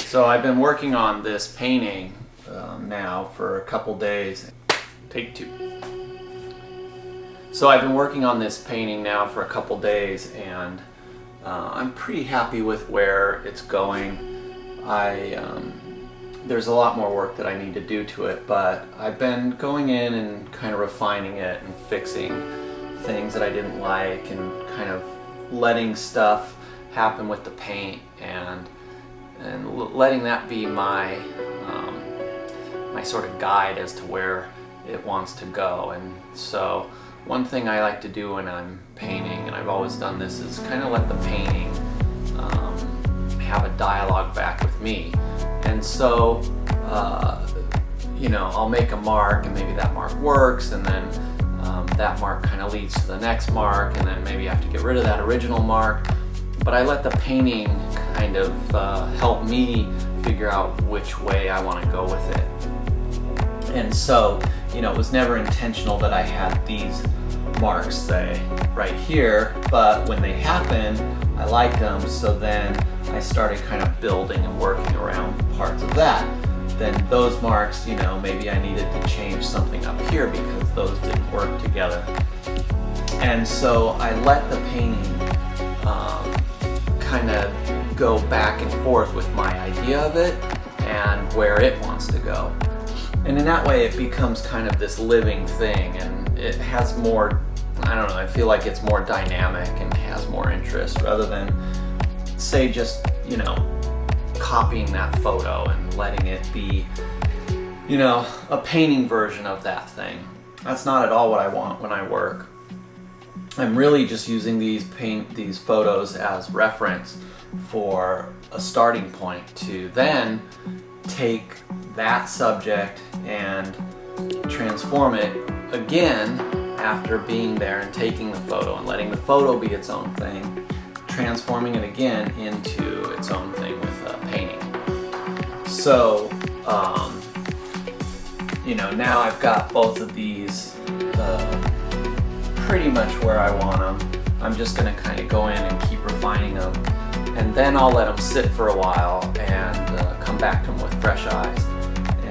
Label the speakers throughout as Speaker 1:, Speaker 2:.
Speaker 1: So I've been working on this painting now for a couple days. Take two. So I've been working on this painting now for a couple days, and I'm pretty happy with where it's going. There's a lot more work that I need to do to it, but I've been going in and kind of refining it and fixing things that I didn't like and kind of letting stuff happen with the paint and letting that be my my sort of guide as to where it wants to go. And so one thing I like to do when I'm painting, and I've always done this, is kind of let the painting have a dialogue back with me. And so you know, I'll make a mark, and maybe that mark works, and then that mark kind of leads to the next mark, and then maybe I have to get rid of that original mark. But I let the painting kind of help me figure out which way I want to go with it. And so, you know, it was never intentional that I had these marks, say, right here, but when they happened, I liked them, so then I started kind of building and working around parts of that. Then those marks, you know, maybe I needed to change something up here because those didn't work together. And so I let the painting kind of go back and forth with my idea of it and where it wants to go. And in that way it becomes kind of this living thing, and it has more, I don't know, I feel like it's more dynamic and has more interest rather than, say, just, you know, copying that photo and letting it be, you know, a painting version of that thing. That's not at all what I want when I work. I'm really just using these photos as reference for a starting point to then take that subject and transform it again after being there and taking the photo and letting the photo be its own thing, transforming it again into its own thing with a painting. So, you know, now I've got both of these pretty much where I want them. I'm just going to kind of go in and keep refining them, and then I'll let them sit for a while and come back to them with fresh eyes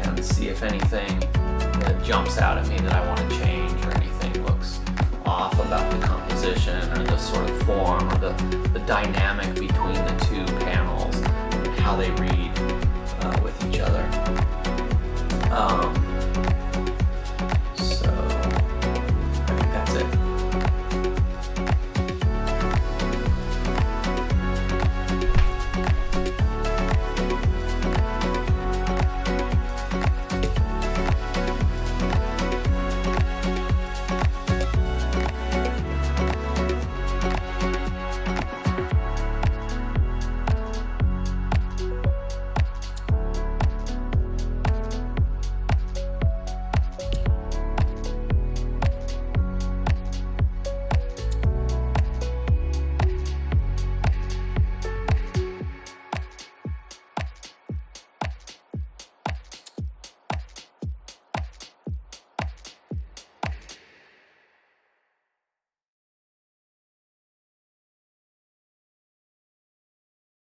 Speaker 1: and see if anything that jumps out at me that I want to change, or anything looks off about the composition or the sort of form or the dynamic between the two panels and how they read with each other.